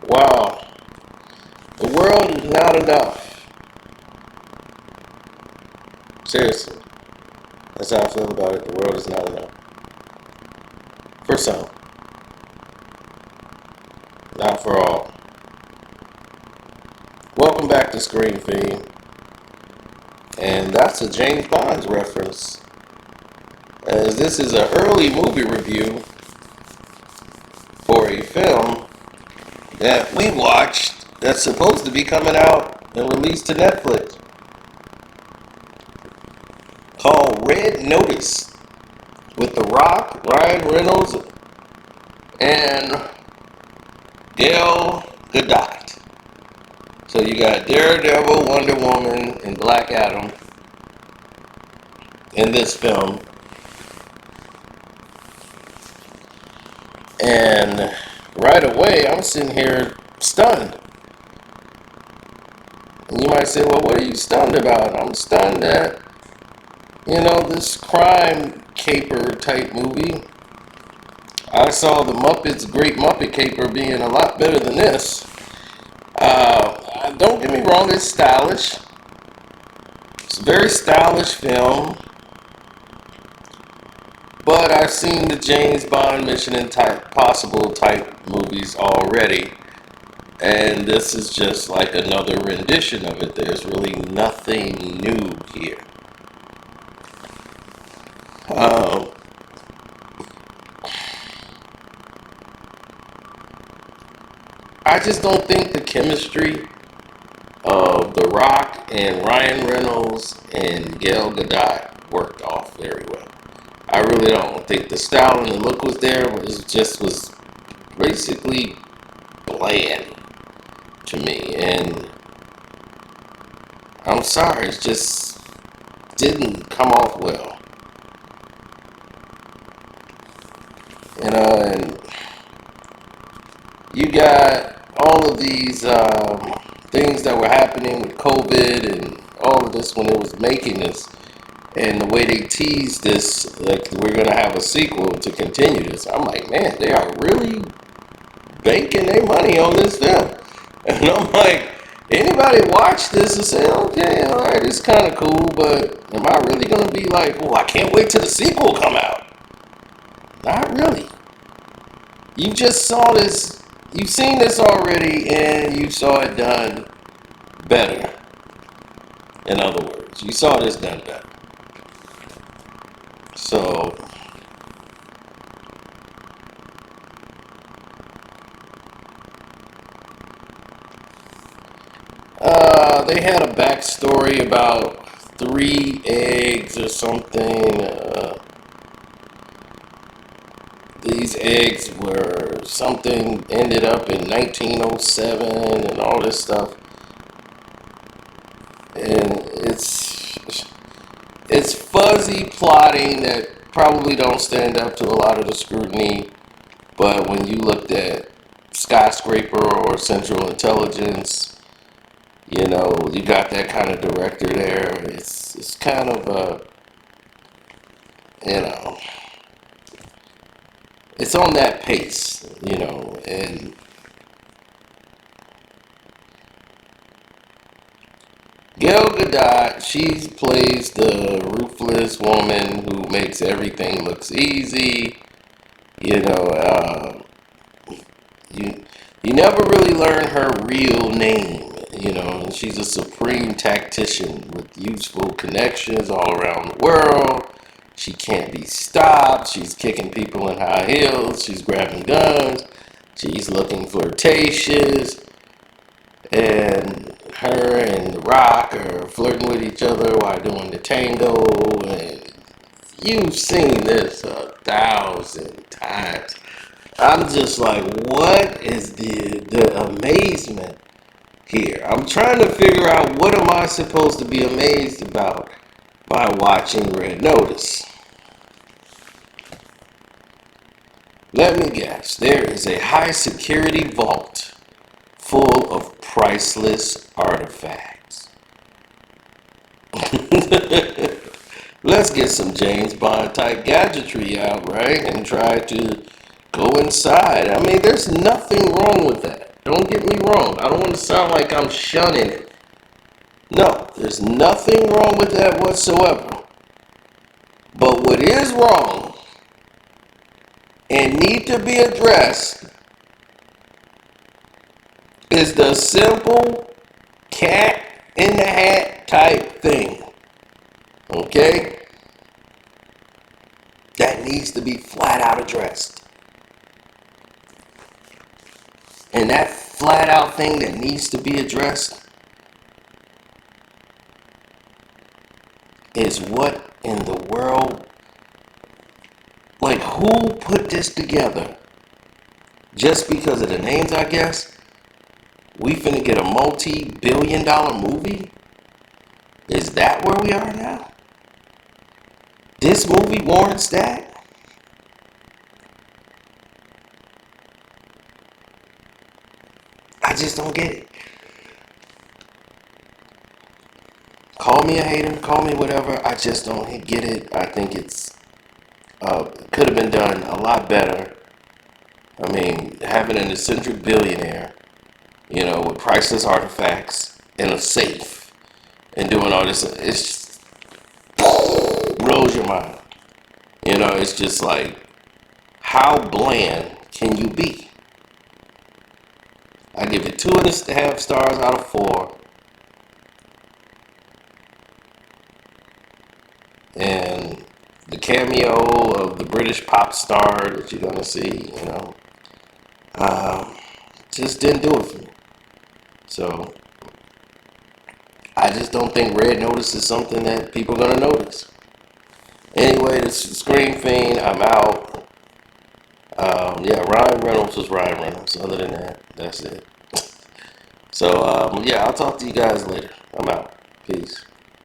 Wow, the world is not enough. Seriously, that's how I feel about it. The world is not enough. For some, not for all. Welcome back to Screen Feed. And that's a James Bond reference, as this is an early movie review for a film that we watched that's supposed to be coming out and released to Netflix called Red Notice with The Rock, Ryan Reynolds, and Gal Gadot. So you got Daredevil, Wonder Woman, and Black Adam in this film. And right away, I'm sitting here stunned. And you might say, well, what are you stunned about? I'm stunned that, this crime caper type movie. I saw the Muppets Great Muppet Caper being a lot better than this. Don't get me wrong, it's stylish. It's a very stylish film. But I've seen the James Bond Mission Impossible type movies already. And this is just like another rendition of it. There's really nothing new here. I just don't think the chemistry of The Rock and Ryan Reynolds and Gal Gadot worked off very well. I really don't think the style and the look was there, but it was basically bland to me. And I'm sorry, it just didn't come off well. And you got all of these things that were happening with COVID and all of this when it was making this, and the way they teased this, like we're gonna have a sequel to continue this. I'm like, man, they are really banking their money on this film. And I'm like, anybody watch this and say, okay, all right, it's kind of cool, but am I really gonna be like, oh, I can't wait till the sequel come out? Not really. You just saw this. You've seen this already, and you saw it done better. In other words, you saw this done better. So, they had a backstory about 3 eggs or something. These eggs were something ended up in 1907 and all this stuff. And it's fuzzy plotting that probably don't stand up to a lot of the scrutiny. But when you looked at Skyscraper or Central Intelligence, you got that kind of director there. It's kind of it's on that pace, and Gal Gadot, she plays the ruthless woman who makes everything looks easy. You know, you never really learn her real name. And she's a supreme tactician with useful connections all around the world. She can't be stopped. She's kicking people in high heels. She's grabbing guns. She's looking flirtatious. And her and The Rock are flirting with each other while doing the tango. And you've seen this 1,000 times. I'm just like, what is the amazement here? I'm trying to figure out, what am I supposed to be amazed about by watching Red Notice? Let me guess. There is a high security vault full of priceless artifacts. Let's get some James Bond type gadgetry out, right? And try to go inside. I mean, there's nothing wrong with that. Don't get me wrong. I don't want to sound like I'm shunning it. No, there's nothing wrong with that whatsoever. But what is wrong and need to be addressed is the simple cat in the hat type thing. Okay? That needs to be flat out addressed. And that flat out thing that needs to be addressed is what in the world, like who put this together? Just because of the names, I guess? We finna get a multi-billion-dollar movie? Is that where we are now? This movie warrants that? I just don't get it. Call me a hater, call me whatever. I just don't get it. I think it's could have been done a lot better. I mean, having an eccentric billionaire, with priceless artifacts in a safe and doing all this, it's just blows your mind. It's just like, how bland can you be? I give it 2.5 stars out of 4. And the cameo of the British pop star that you're gonna see, just didn't do it for me. So I just don't think Red Notice is something that people are gonna notice. Anyway, this is Scream Fiend. I'm out. Yeah, Ryan Reynolds was Ryan Reynolds. Other than that, that's it. So yeah, I'll talk to you guys later. I'm out. Peace.